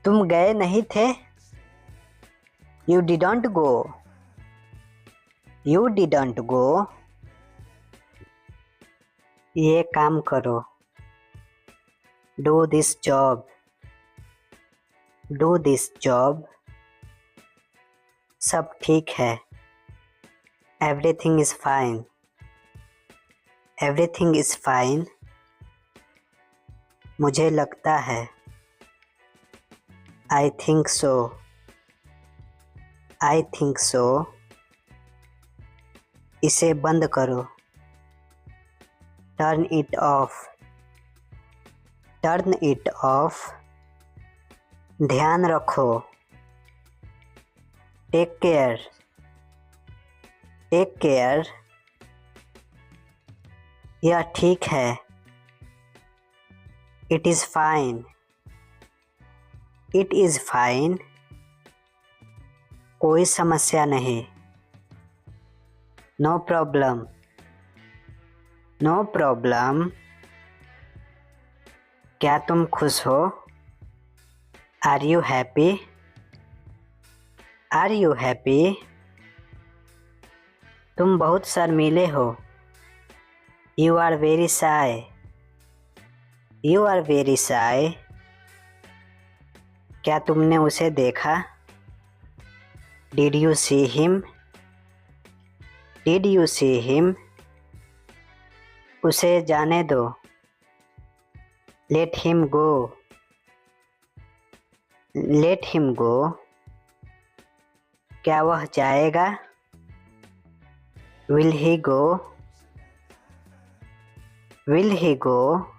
तुम गए नहीं थे? You didn't go. You didn't go. ये काम करो। Do this job. Do this job. सब ठीक है। Everything is fine. Everything is fine. मुझे लगता है। I think so. I think so. इसे बंद करो। Turn it off. Turn it off. ध्यान रखो। Take care. Take care. यह ठीक है। It is fine. It is fine. कोई समस्या नहीं। No problem. No problem. क्या तुम खुश हो? Are you happy? Are you happy? तुम बहुत शर्मीले हो। You are very shy. You are very shy. क्या तुमने उसे देखा? Did you see him? Did you see him? उसे जाने दो। Let him go. Let him go. क्या वह जाएगा? Will he go. Will he go.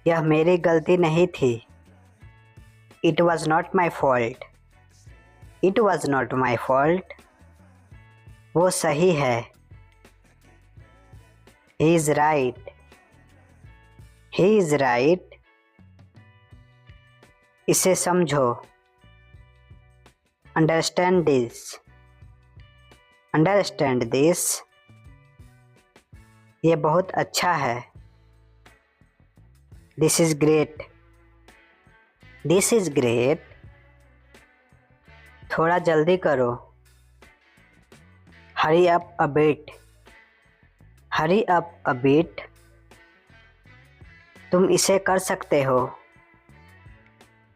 यह मेरी गलती नहीं थी। It was not my fault. It was not my fault. वो सही है। He is right. He is right. इसे समझो। Understand this. Understand this. ये बहुत अच्छा है। This is great. This is great. थोड़ा जल्दी करो। Hurry up a bit. Hurry up a bit. तुम इसे कर सकते हो।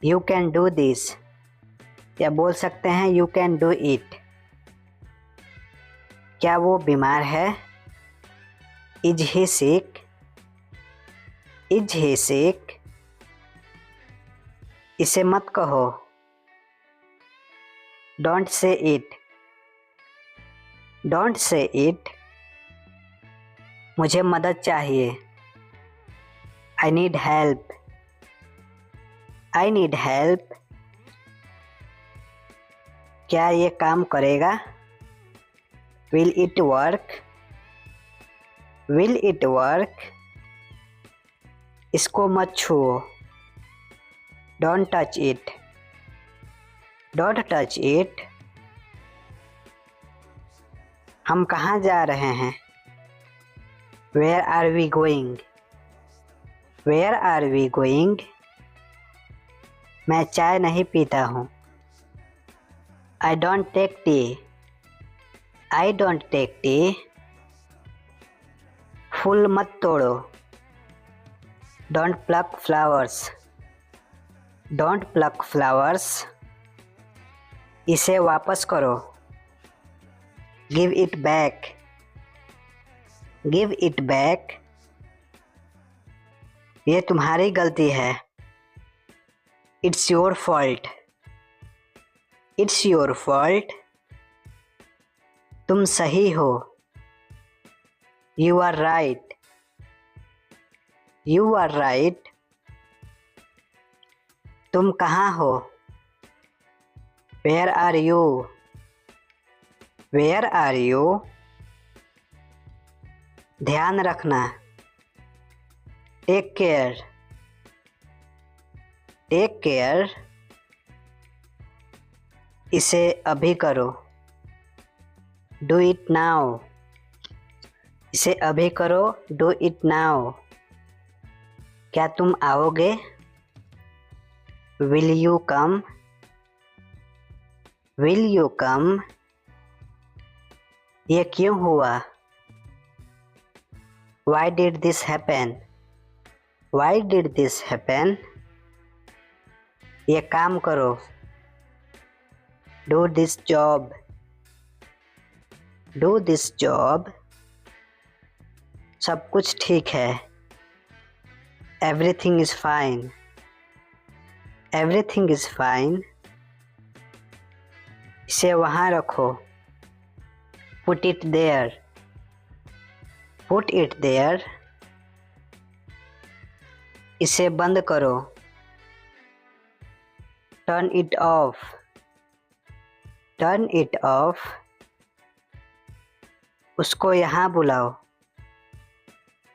You can do this. या बोल सकते हैं यू कैन डू इट। क्या वो बीमार है? Is he sick. Is he sick. इसे मत कहो। Don't say it. Don't say it. मुझे मदद चाहिए। I need help. I need help. क्या ये काम करेगा? Will it work? Will it work? इसको मत छुओ। Don't touch it. Don't touch it. हम कहाँ जा रहे हैं? Where are we going? Where are we going? मैं चाय नहीं पीता हूँ। I don't take tea. I don't take tea. फूल मत तोड़ो। Don't pluck flowers. Don't pluck flowers. इसे वापस करो। Give it back. Give it back. ये तुम्हारी गलती है। It's your fault. It's your fault. तुम सही हो। You are right. You are right. तुम कहाँ हो? Where are you? Where are you? ध्यान रखना। Take care. Take care. इसे अभी करो। Do it now. इसे अभी करो। Do it now. क्या तुम आओगे? Will you come? Will you come? ये क्यों हुआ? Why did this happen? Why did this happen? ये काम करो। Do this job. Do this job. सब कुछ ठीक है। Everything is fine. Everything is fine. इसे वहाँ रखो। Put it there. Put it there. इसे बंद करो। Turn it off. Turn it off. उसको यहाँ बुलाओ।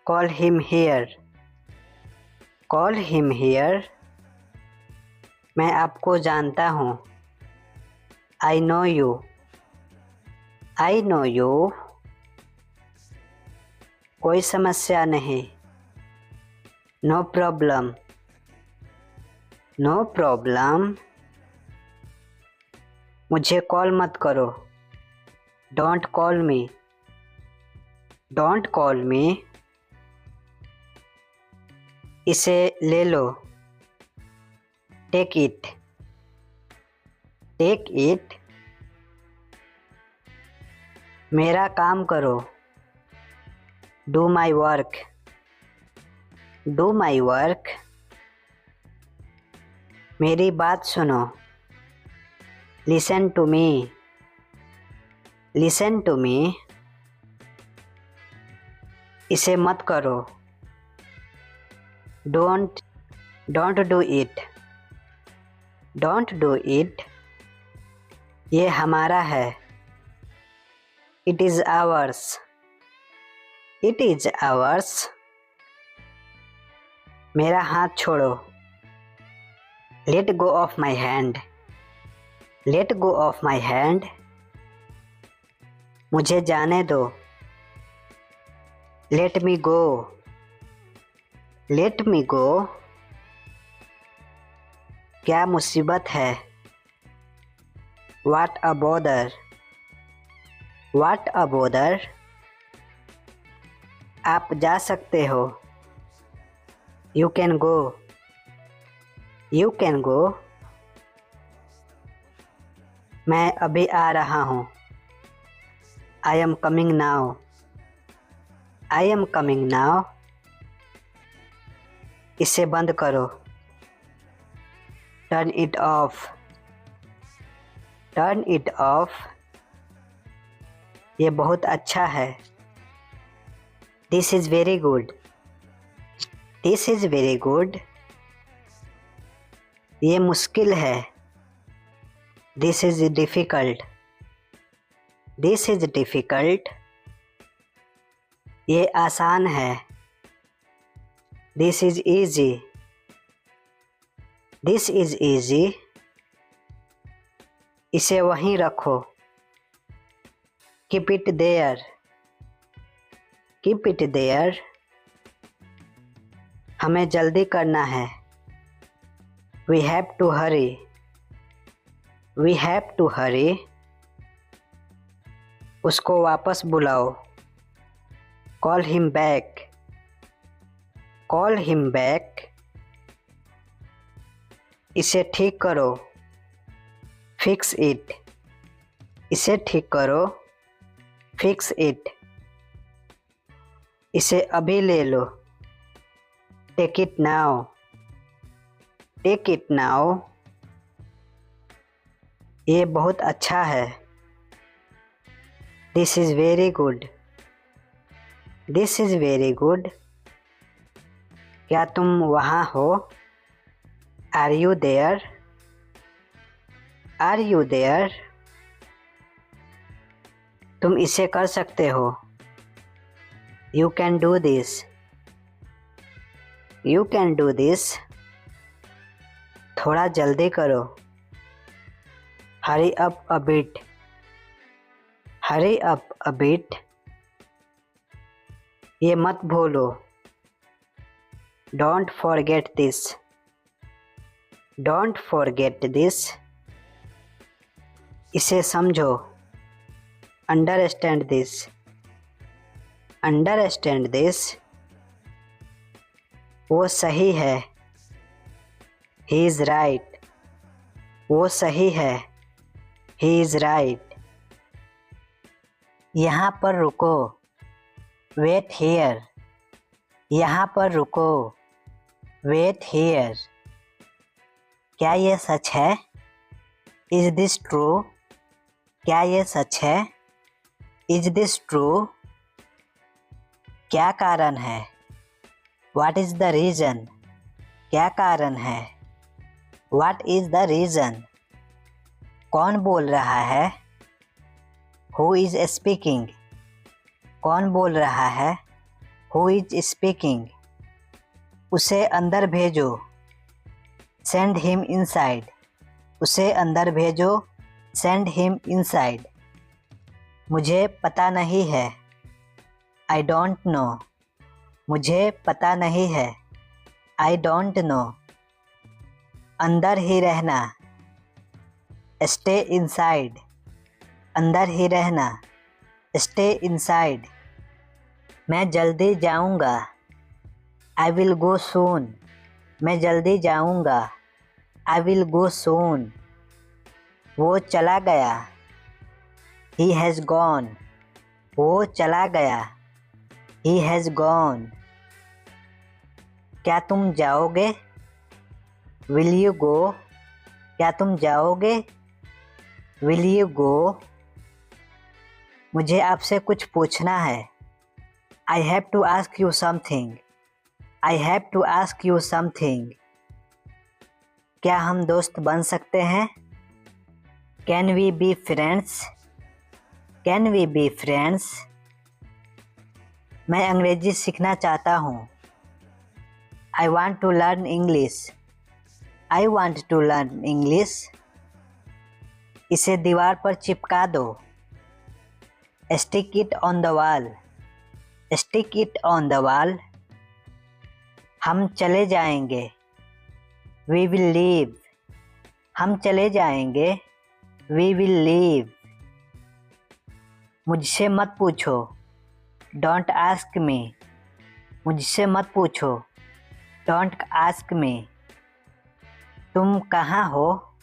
Call him here. Call him here. मैं आपको जानता हूँ। I know you. I know you. कोई समस्या नहीं। No problem. No problem. मुझे कॉल मत करो। Don't call me. Don't call me. इसे ले लो। Take it. Take it. मेरा काम करो। Do my work, do my work. मेरी बात सुनो, listen to me, listen to me. इसे मत करो, don't don't do it, don't do it. ये हमारा है, it is ours, it is ours. मेरा हाथ छोड़ो, let go of my hand, let go of my hand. मुझे जाने दो, लेट मी गो, लेट मी गो। क्या मुसीबत है, what a bother, what a bother. आप जा सकते हो, you can go, you can go. मैं अभी आ रहा हूँ, I am coming now, I am coming now. इसे बंद करो, turn it of, turn it of. ये बहुत अच्छा है, this is very good, this is very good. ये मुश्किल है, this is difficult, this is difficult. ये आसान है, this is easy, this is easy. इसे वहीं रखो, keep it there, keep it there. हमें जल्दी करना है, we have to hurry, we have to hurry. उसको वापस बुलाओ, call him back, call him back. इसे ठीक करो, फिक्स इट, इसे ठीक करो, फिक्स इट। इसे अभी ले लो, take it now, take it now. ये बहुत अच्छा है, this is very good, this is very good. क्या तुम वहाँ हो, are you there, are you there. तुम इसे कर सकते हो, you can do this, you can do this. थोड़ा जल्दी करो, hurry up a bit, hurry up a bit. ये मत भूलो, don't forget this, don't forget this. इसे समझो, अंडरस्टैंड दिस, अंडरस्टैंड दिस। वो सही है, ही इज़ राइट, वो सही है, ही इज़ राइट। यहाँ पर रुको, वेट हियर, यहाँ पर रुको, वेट हियर। क्या ये सच है, इज़ दिस ट्रू। क्या ये सच है, इज़ दिस ट्रू। क्या कारण है, व्हाट इज़ द रीज़न। क्या कारण है, व्हाट इज़ द रीज़न। कौन बोल रहा है, हु इज़ स्पीकिंग। कौन बोल रहा है, हु इज़ स्पीकिंग। उसे अंदर भेजो, सेंड हिम इनसाइड। उसे अंदर भेजो, सेंड हिम इनसाइड। मुझे पता नहीं है, आई डोंट नो। मुझे पता नहीं है, आई डोंट नो। अंदर ही रहना, स्टे इनसाइड। अंदर ही रहना, स्टे इनसाइड। मैं जल्दी जाऊंगा, आई विल गो सून। मैं जल्दी जाऊंगा, आई विल गो सून। वो चला गया, ही हैज़ गॉन। वो चला गया, He has gone. क्या तुम जाओगे? Will you go? क्या तुम जाओगे? Will you go? मुझे आपसे कुछ पूछना है। I have to ask you something. I have to ask you something. क्या हम दोस्त बन सकते हैं? Can we be friends? Can we be friends? मैं अंग्रेजी सीखना चाहता हूँ। I want to learn English. I want to learn English. इसे दीवार पर चिपका दो। Stick it on the wall. Stick it on the wall. हम चले जाएंगे। We will leave. हम चले जाएंगे। We will leave. मुझसे मत पूछो। Don't ask me. मुझसे मत पूछो। Don't ask me. तुम कहाँ हो?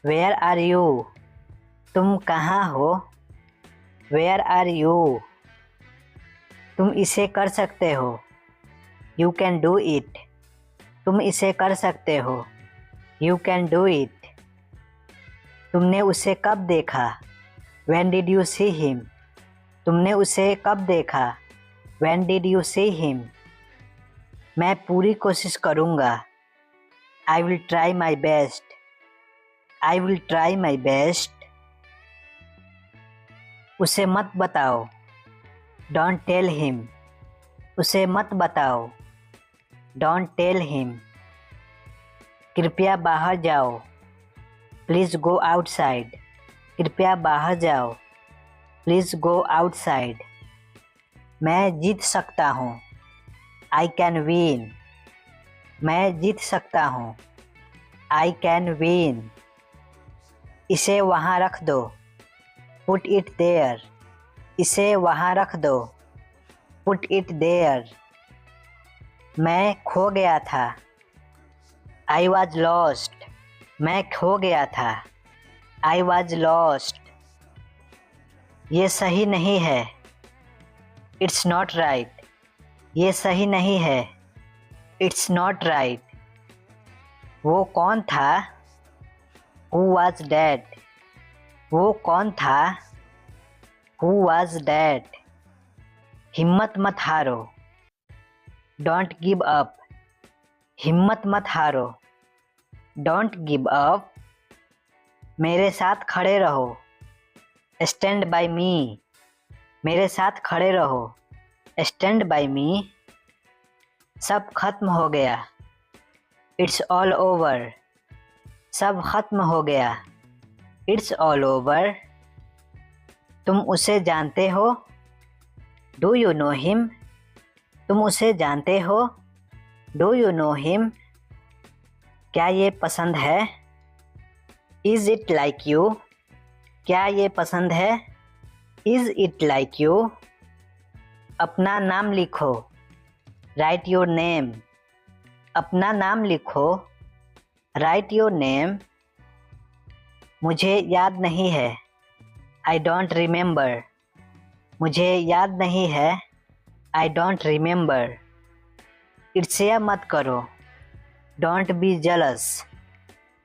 Where are you? तुम कहाँ हो? Where are you? तुम इसे कर सकते हो। You can do it. तुम इसे कर सकते हो। You can do it. तुमने उसे कब देखा? When did you see him? तुमने उसे कब देखा? When did you see him? मैं पूरी कोशिश करूँगा। I will try my best. I will try my best. उसे मत बताओ। Don't tell him. उसे मत बताओ। Don't tell him. कृपया बाहर जाओ। Please go outside. कृपया बाहर जाओ। Please go outside. मैं जीत सकता हूँ। I can win. मैं जीत सकता हूँ। I can win. इसे वहाँ रख दो। Put it there. इसे वहाँ रख दो। Put it there. मैं खो गया था। I was lost. मैं खो गया था। I was lost. ये सही नहीं है। It's not right. ये सही नहीं है। It's not right. वो कौन था? Who was that? वो कौन था? Who was that? हिम्मत मत हारो। Don't give up. हिम्मत मत हारो। Don't give up. मेरे साथ खड़े रहो। Stand by me. मेरे साथ खड़े रहो। Stand by me. सब खत्म हो गया। It's all over. सब खत्म हो गया। It's all over. तुम उसे जानते हो? Do you know him? तुम उसे जानते हो? Do you know him? क्या ये पसंद है? Is it like you? क्या ये पसंद है? Is it like you? अपना नाम लिखो। Write your name. अपना नाम लिखो। Write your name. मुझे याद नहीं है। I don't remember. मुझे याद नहीं है। I don't remember. ईर्ष्या मत करो। Don't be jealous.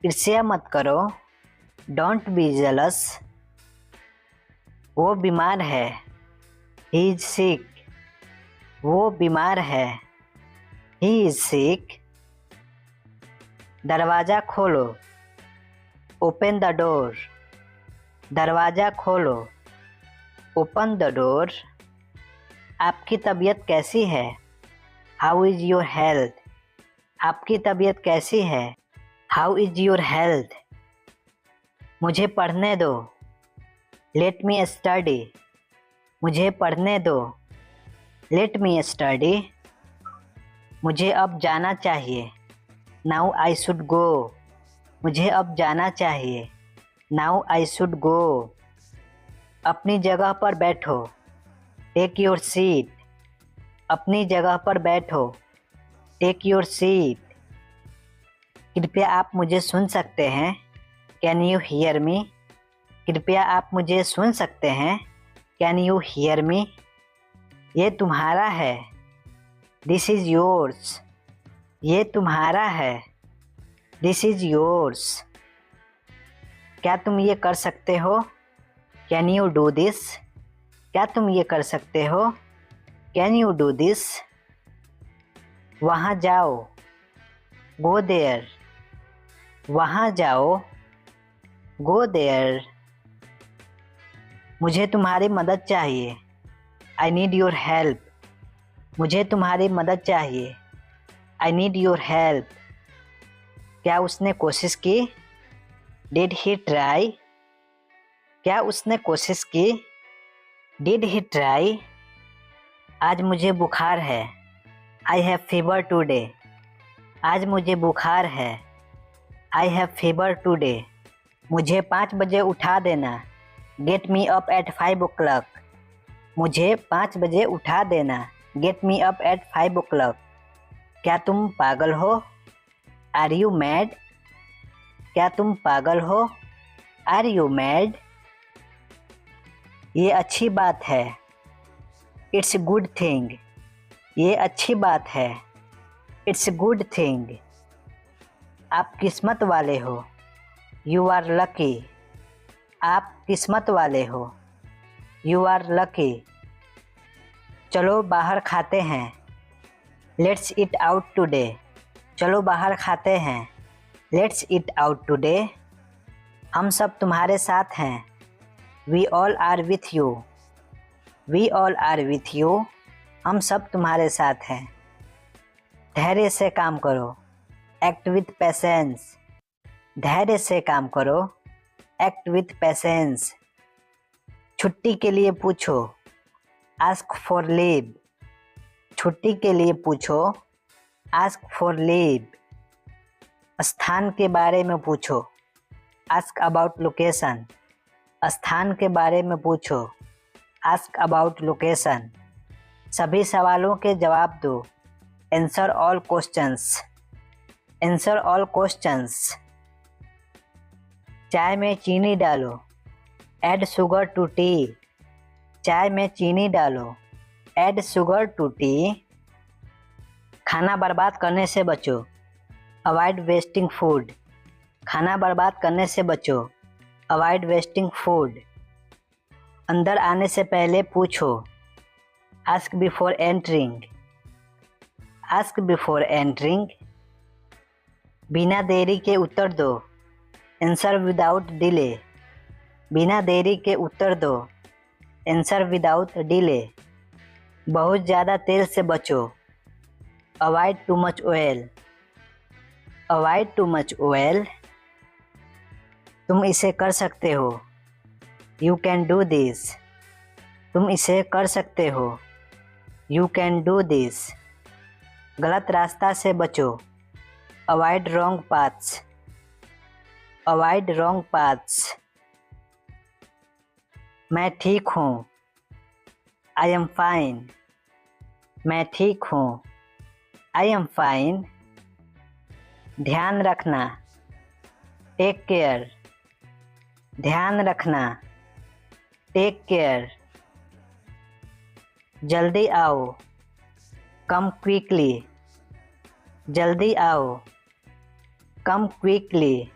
ईर्ष्या मत करो। Don't be jealous. वो बीमार है। He is sick. वो बीमार है। He is sick. दरवाज़ा खोलो। Open the door. दरवाज़ा खोलो। Open the door. आपकी तबीयत कैसी है? How is your health? आपकी तबीयत कैसी है? How is your health? मुझे पढ़ने दो। Let me study. मुझे पढ़ने दो। Let me study. मुझे अब जाना चाहिए। Now I should go. मुझे अब जाना चाहिए। Now I should go. अपनी जगह पर बैठो। Take your seat. अपनी जगह पर बैठो। Take your seat. कृपया आप मुझे सुन सकते हैं? Can you hear me? कृपया आप मुझे सुन सकते हैं? Can you hear me? ये तुम्हारा है। This is yours. ये तुम्हारा है। This is yours. क्या तुम ये कर सकते हो? Can you do this? क्या तुम ये कर सकते हो? Can you do this? वहाँ जाओ। Go there. वहाँ जाओ। Go there. मुझे तुम्हारी मदद चाहिए। I need your help. मुझे तुम्हारी मदद चाहिए। I need your help. क्या उसने कोशिश की? Did he try? क्या उसने कोशिश की? Did he try? आज मुझे बुखार है। I have fever today. आज मुझे बुखार है। I have fever today. मुझे 5 बजे उठा देना। Get me up at 5 o'clock। मुझे 5 बजे उठा देना। Get me up at 5 o'clock। क्या तुम पागल हो? Are you mad? क्या तुम पागल हो? Are you mad? ये अच्छी बात है। It's good thing. ये अच्छी बात है। It's good thing. आप किस्मत वाले हो। You are lucky. आप किस्मत वाले हो। You are lucky. चलो बाहर खाते हैं। Let's eat out today. चलो बाहर खाते हैं। Let's eat out today. हम सब तुम्हारे साथ हैं। We all are with you. We all are with you. हम सब तुम्हारे साथ हैं। धैर्य से काम करो। Act with patience. धैर्य से काम करो। Act with patience. छुट्टी के लिए पूछो। Ask for leave. छुट्टी के लिए पूछो। Ask for leave. स्थान के बारे में पूछो। Ask about location. स्थान के बारे में पूछो। Ask about location. सभी सवालों के जवाब दो। Answer all questions. Answer all questions. चाय में चीनी डालो। Add sugar to tea. चाय में चीनी डालो। Add sugar to tea. खाना बर्बाद करने से बचो। Avoid wasting food. खाना बर्बाद करने से बचो। Avoid wasting food. अंदर आने से पहले पूछो। Ask before entering. Ask before entering. बिना देरी के उत्तर दो। Answer without delay. बिना देरी के उत्तर दो। Answer without delay. बहुत ज़्यादा तेल से बचो। Avoid too much oil. Avoid too much oil. तुम इसे कर सकते हो। You can do this. तुम इसे कर सकते हो। You can do this. गलत रास्ता से बचो। Avoid wrong paths. Avoid wrong paths. मैं ठीक हूँ। I am fine. मैं ठीक हूँ। I am fine. ध्यान रखना। Take care. ध्यान रखना। Take care. जल्दी आओ। Come quickly. जल्दी आओ। Come quickly.